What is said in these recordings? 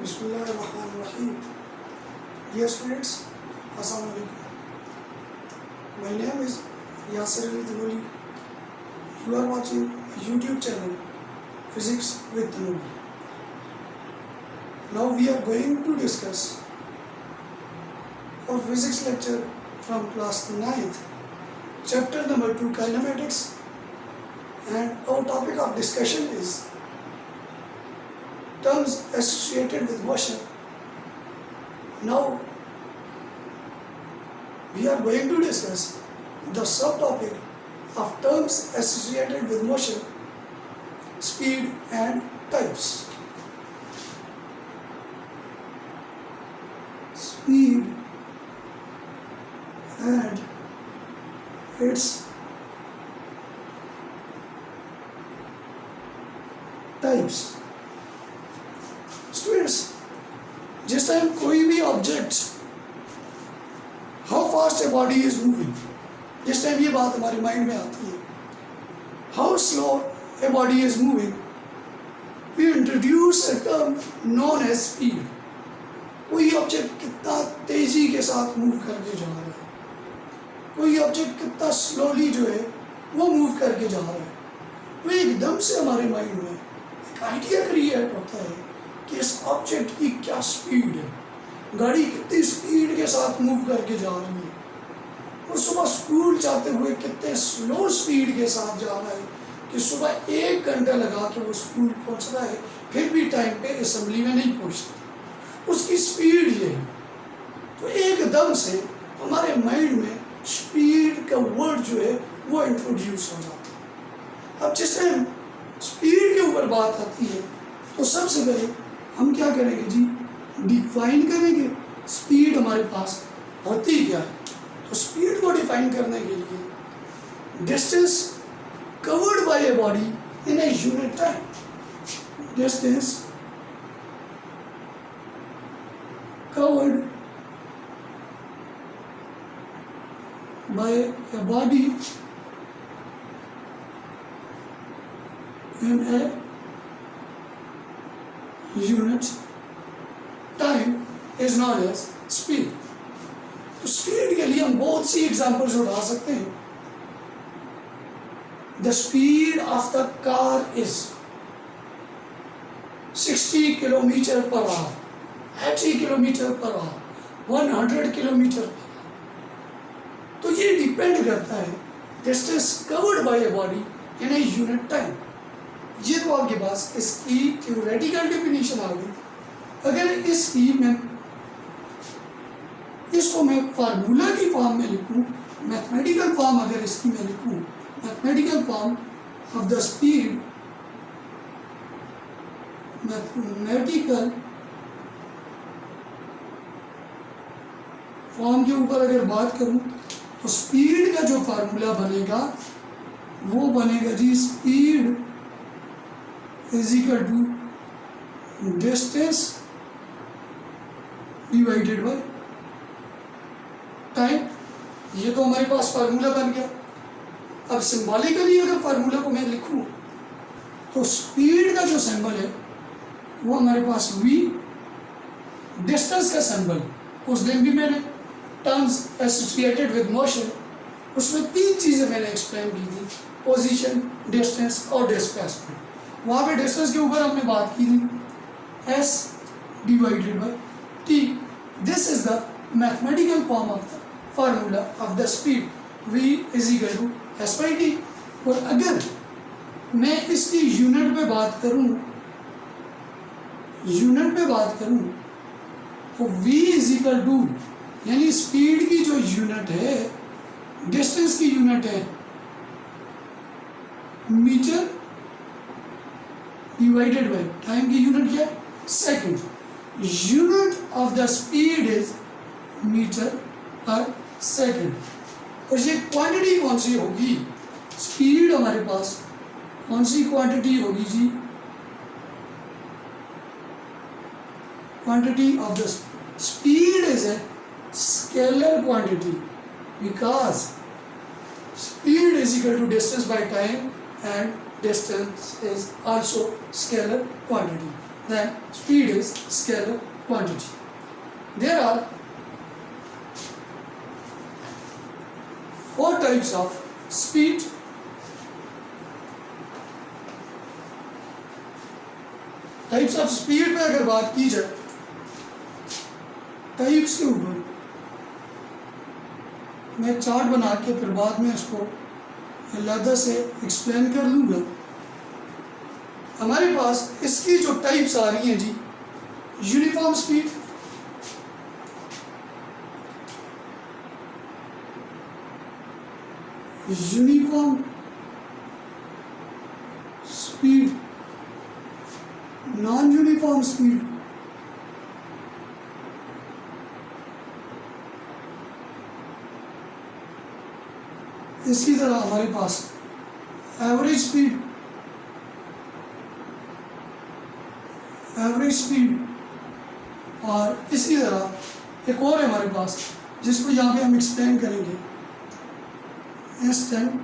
Bismillahirrahmanirrahim. Dear students, Assalamu alaikum. My name is Yasir Ali Tanoli. You are watching a YouTube channel, Physics with Tanoli. Now we are going to discuss our physics lecture from class 9th, chapter number 2, kinematics, and our topic of discussion is terms associated with motion. Now we are going to discuss the subtopic of terms associated with motion, speed and types. Speed and its types. Students, जिस time कोई भी object how fast a body is moving, जिस time ये बात हमारे mind में आती है, how slow a body is moving, we introduce a term known as speed. कोई ऑब्जेक्ट कितना तेजी के साथ मूव करके जा रहा है, कोई ऑब्जेक्ट कितना स्लोली जो है वो मूव करके जा रहा है, वो एकदम से हमारे माइंड में एक आइडिया क्रिएट होता है कि इस ऑब्जेक्ट की क्या स्पीड है, गाड़ी कितनी स्पीड के साथ मूव करके जा रही है, और सुबह स्कूल जाते हुए कितने स्लो स्पीड के साथ जा रहा है कि सुबह 1 घंटा लगा के वो स्कूल पहुंच रहा है, फिर भी टाइम पे असेंबली में नहीं पहुंचता. उसकी स्पीड ये है. तो एकदम से हमारे माइंड में स्पीड का वर्ड जो है वो इंट्रोड्यूस हो जाता है. अब जिस टाइम स्पीड के ऊपर बात आती है तो सबसे पहले हम क्या करेंगे जी, डिफाइन करेंगे स्पीड हमारे पास होती क्या है. तो स्पीड को डिफाइन करने के लिए distance covered by a body in a unit time, distance covered by a body in A unit time is known as speed. तो स्पीड के लिए हम बहुत सी एग्जांपल्स उठा सकते हैं. The speed of the car is 60 kilometre per hour, 80 kilometre per hour, 100 kilometre per hour. तो ये डिपेंड करता है distance covered by a body in a unit time. ये तो आपके पास इसकी थ्योरेटिकल डेफिनेशन आ गई. अगर इसको मैं फार्मूला की फॉर्म में लिखूं, मैथमेटिकल फॉर्म अगर इसकी मैं लिखूं, mathematical form of the speed, mathematical form के ऊपर अगर बात करूं तो स्पीड का जो फार्मूला बनेगा वो बनेगा जी, speed is equal to distance divided by time. ये तो हमारे पास फार्मूला बन गया. अब सिंबॉलिकली अगर फार्मूला को मैं लिखूं तो स्पीड का जो सिंबल है वो हमारे पास v, डिस्टेंस का सिंबल उस दिन भी मैंने टर्म्स एसोसिएटेड विद मोशन उसमें 3 चीज़ें मैंने एक्सप्लेन की थी, पोजीशन, डिस्टेंस और डिस्प्लेसमेंट. वहाँ पे डिस्टेंस के ऊपर हमने बात की थी s divided by t. This is the mathematical form of the formula of the speed, v is equal to s by T. और अगर मैं इसकी यूनिट पे बात करूँ तो v इज इक्वल टू, यानी स्पीड की जो यूनिट है, डिस्टेंस की यूनिट है मीटर डिवाइडेड बाय टाइम की यूनिट क्या है, second. Unit of the speed is metre per second. और ये क्वांटिटी कौन सी होगी, स्पीड हमारे पास कौन सी क्वांटिटी होगी जी, quantity of the speed is a scalar quantity because speed is equal to distance by time and distance is also scalar quantity. then speed is scalar quantity. There are 4 types of speed. Types of speed में अगर बात की जाए, types के ऊपर मैं chart बना के फिर बाद में इसको अलग से एक्सप्लेन कर लूँगा। हमारे पास इसकी जो टाइप्स आ रही हैं जी, uniform speed, uniform speed, non uniform speed, इसी तरह हमारे पास एवरेज स्पीड, और इसी तरह एक और है हमारे पास जिसको यहाँ पे हम एक्सप्लेन करेंगे, इंस्टेंटेनियस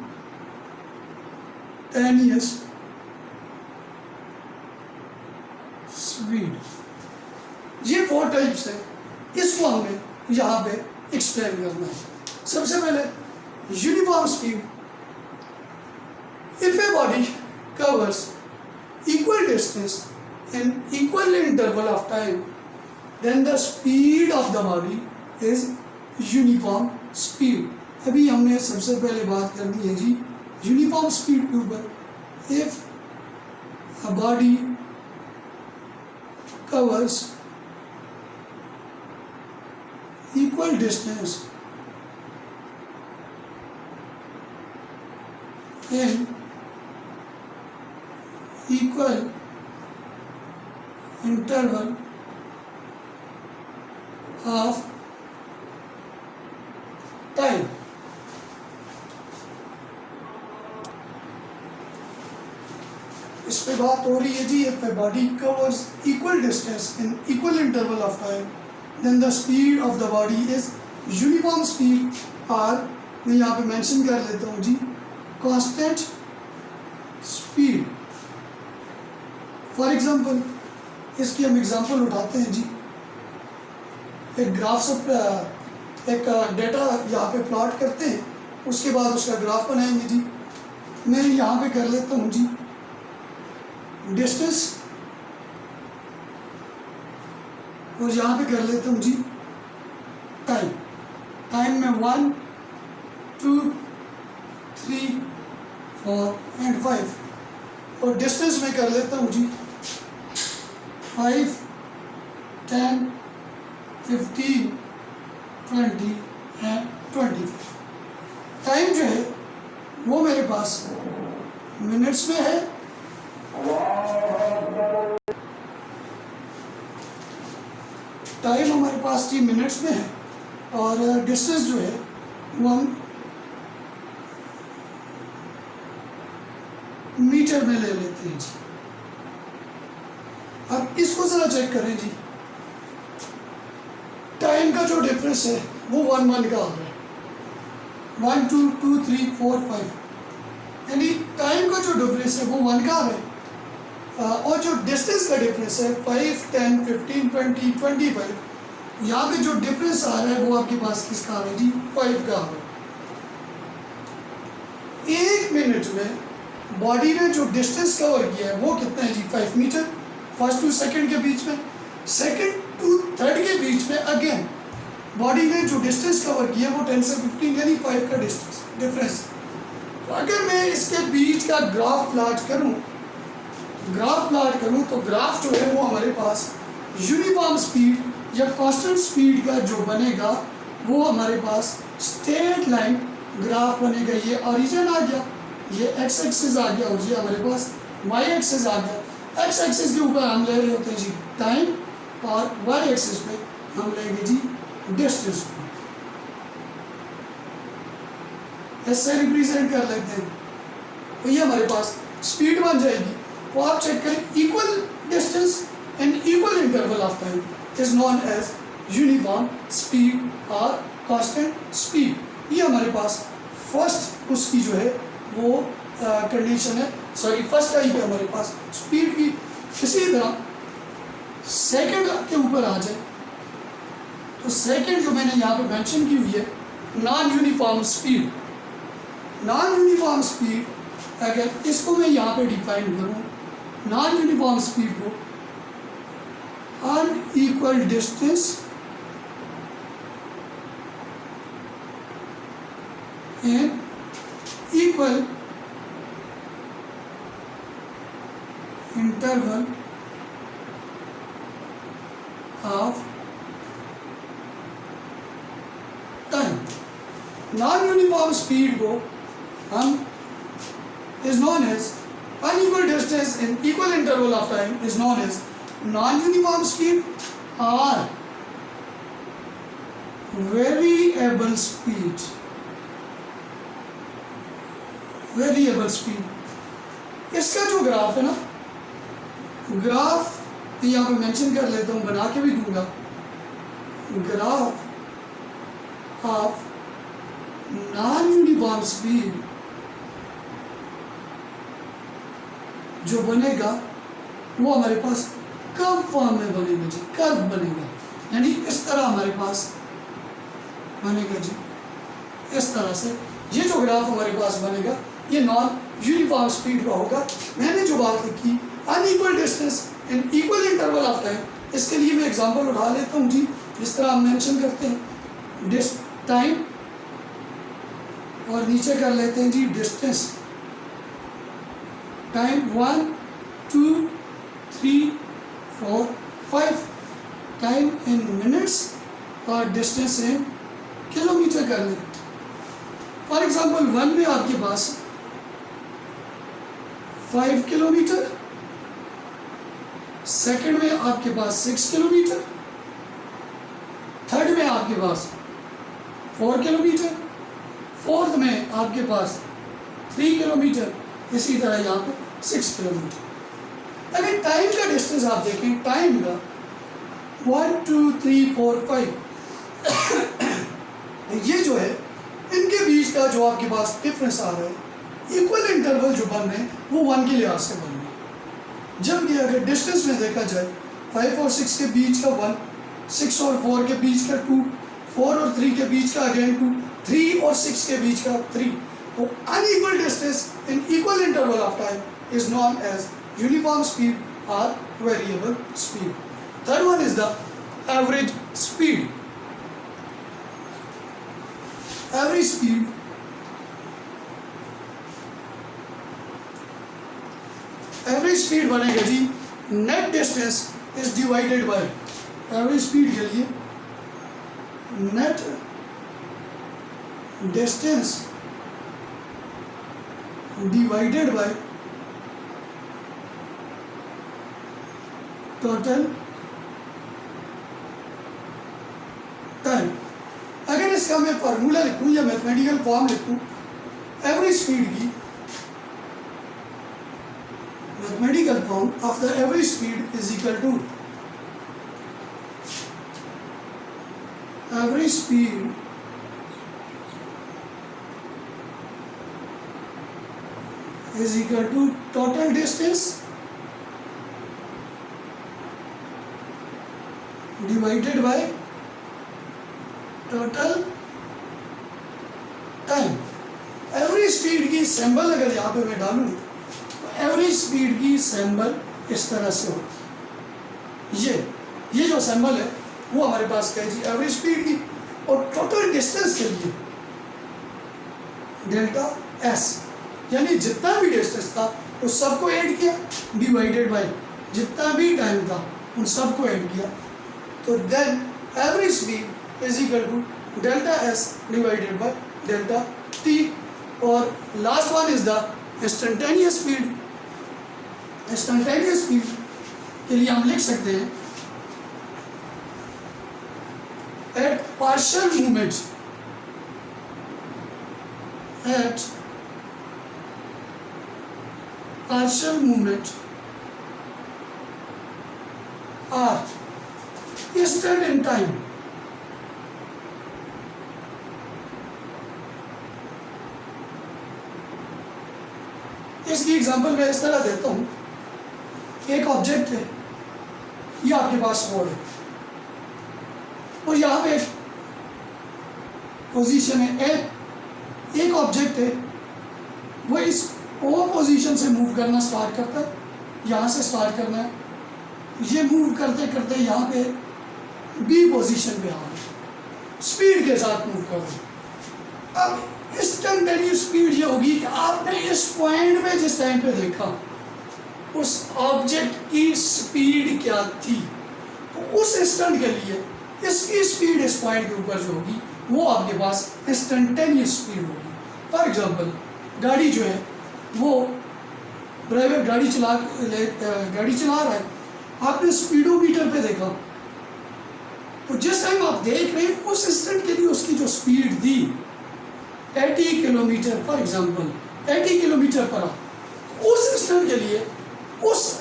स्पीड। ये 4 टाइप्स है, इसको हमें यहाँ पे एक्सप्लेन करना है। सबसे पहले uniform speed, if a body covers equal distance in equal interval of time, then the speed of the body is uniform speed. अभी हमने सबसे पहले बात करनी है जी यूनिफॉर्म स्पीड के ऊपर। If a body covers equal distance in equal interval of time, इस पे बात हो रही है जी, if a body covers equal distance in equal interval of time, then the speed of the body is uniform speed, और मैं यहाँ पे मेंशन कर लेता हूँ जी constant speed। फॉर एग्जाम्पल, इसकी हम एग्जांपल उठाते हैं जी, एक ग्राफ सब एक डेटा यहाँ पे प्लॉट करते हैं, उसके बाद उसका ग्राफ बनाएंगे जी। मैं यहाँ पे कर लेता हूँ जी डिस्टेंस, और यहाँ पे कर लेता हूँ जी टाइम। टाइम में 1, 2, 3, 4 एंड 5, और डिस्टेंस में कर लेता हूँ जी 5, 10, 15, 20 एंड 25। टाइम जो है वो मेरे पास मिनट्स में है, टाइम हमारे पास जी मिनट्स में है, और डिस्टेंस जो है वो हम मीटर में ले लेते हैं जी। अब इसको जरा चेक करें जी, टाइम का जो डिफरेंस है वो 1 का आ रहा है, 1, 2, 2, 3, 4, 5, यानी टाइम का जो डिफरेंस है वो 1 का आ रहा है, और जो डिस्टेंस का डिफरेंस है 5, 10, 15, 20, 25, यहाँ पे जो डिफरेंस आ रहा है वो आपके पास किसका आ रहा है जी 5 का आ रहा है। 1 मिनट में बॉडी ने जो डिस्टेंस कवर किया है वो कितना है जी 5 मीटर, फर्स्ट टू सेकंड के बीच में, सेकंड टू थर्ड के बीच में अगेन बॉडी ने जो डिस्टेंस कवर किया है वो 10 से 15 यानी 5 का डिफरेंस। तो अगर मैं इसके बीच का ग्राफ प्लॉट करूं तो ग्राफ जो है वो हमारे पास यूनिफॉर्म स्पीड या कांस्टेंट स्पीड का जो बनेगा वो हमारे पास स्ट्रेट लाइन ग्राफ बनेगा। ये ओरिजिन आ गया, ये एक्स एक्सिस आ गया, और ये हमारे पास वाई एक्सिस आ गया। एक्स एक्सिस के ऊपर हम ले रहे होते हैं जी टाइम, और वाई एक्सिस पे हम लेंगे जी डिस्टेंस को, ऐसे रिप्रेजेंट कर लेते हैं। तो ये हमारे पास स्पीड बन जाएगी। तो आप चेक करें, equal distance and equal interval of time is non as uniform speed और कांस्टेंट स्पीड। ये हमारे पास फर्स्ट उसकी जो है वो कंडीशन है, सॉरी फर्स्ट टाइप है हमारे पास स्पीड की। इसी तरह सेकंड के ऊपर आ जाए तो सेकंड जो मैंने यहाँ पे मेंशन की हुई है non uniform speed. Non uniform speed अगर इसको मैं यहाँ पे डिफाइन करूँ, नॉन यूनिफॉर्म स्पीड को unequal distance and equal interval of time. Non uniform speed को हम is known as unequal distance in equal interval of time is known as non-uniform speed or variable speed। Variable speed, इसका जो graph है ना, graph यहाँ पे mention कर लेता हूँ, बना के भी दूंगा। Graph of non uniform speed जो बनेगा वो हमारे पास कर्व फॉर्म में बनेगा जी, कर्व बनेगा, यानी इस तरह हमारे पास बनेगा जी, इस तरह से ये जो ग्राफ हमारे पास बनेगा ये नॉन यूनिफॉर्म स्पीड का होगा। मैंने जो बात लिखी unequal distance in equal interval of time, इसके लिए मैं एग्जांपल उठा लेता हूँ जी, जिस तरह हम मेंशन करते हैं टाइम और नीचे कर लेते हैं जी distance. Time 1 2 3 4 5, time in minutes और डिस्टेंस इन किलोमीटर कर लें। फॉर एग्जाम्पल 1 में आपके पास 5 किलोमीटर, सेकंड में आपके पास 6 किलोमीटर, थर्ड में आपके पास 4 किलोमीटर, फोर्थ में आपके पास 3 किलोमीटर, इसी तरह यहाँ पे 6 किलोमीटर। अगर टाइम का डिस्टेंस आप देखें, टाइम का 1 2 3 4 5 ये जो है इनके बीच का जो आपके पास डिफरेंस आ रहा है, इक्वल इंटरवल जो बन रहे हैं वो 1 के लिहाज से बन रहे हैं। जबकि अगर डिस्टेंस में देखा जाए 5 और 6 के बीच का 1, 6 और 4 के बीच का 2, 4 और 3 के बीच का अगेन 2, 3 और 6 के बीच का 3, तो unequal distance in equal interval of time is non as uniform speed और variable speed. Third one is the average speed. Average speed बनेगा जी net distance is divided by, average speed के लिए net distance divided by total time. अगर इसका मैं formula लिखूं या मैथमेटिकल फॉर्म लिखूं एवरेज स्पीड की, mathematical form of the average speed is equal to average speed is equal to total distance divided by total time। Average speed की symbol अगर यहाँ पे मैं डालूँ तो एवरेज स्पीड की सिंबल इस तरह से हो, ये जो सिंबल है वो हमारे पास क्या है जी, एवरेज स्पीड की। और टोटल डिस्टेंस के लिए डेल्टा एस, यानी जितना भी डिस्टेंस था उस सबको ऐड किया डिवाइडेड बाय जितना भी टाइम था उन सबको ऐड किया, तो then average speed is equal to delta s divided by delta t. और last one is the instantaneous speed. Instantaneous speed के लिए हम लिख सकते हैं at partial movement, at partial movement are instant in time। इसकी एग्जांपल मैं इस तरह देता हूँ, एक ऑब्जेक्ट है ये आपके पास रोड है और यहाँ पे पोजीशन है ए, एक ऑब्जेक्ट है वो इस ओ पोजीशन से मूव करना स्टार्ट करता है, यहाँ से स्टार्ट करना है, ये मूव करते करते यहाँ पे बी पोजीशन पे आ स्पीड के साथ मूव कर रहे। अब इंस्टेंटेनियस स्पीड ये होगी कि आपने इस पॉइंट में जिस टाइम पे देखा उस ऑब्जेक्ट की स्पीड क्या थी, तो उस इंस्टेंट के लिए इसकी स्पीड इस पॉइंट के ऊपर जो होगी वो आपके पास इंस्टेंटेनियस स्पीड होगी। फॉर एग्जांपल गाड़ी जो है वो ड्राइवर गाड़ी चला रहा है, आपने स्पीडोमीटर पे देखा, तो जिस टाइम आप देख रहे हैं उस इंस्टेंट के लिए उसकी जो स्पीड थी 80 kilometre, for example 80 kilometre per hour, उस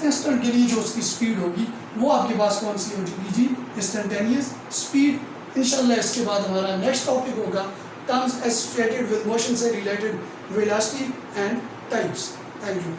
इंस्टेंट के लिए जो उसकी स्पीड होगी वो आपके पास कौन सी होगी जी, इंस्टेंटेनियस स्पीड। इंशाल्लाह इसके बाद हमारा नेक्स्ट टॉपिक होगा टर्म्स एसोसिएटेड विद मोशन से related velocity and types. Thank you.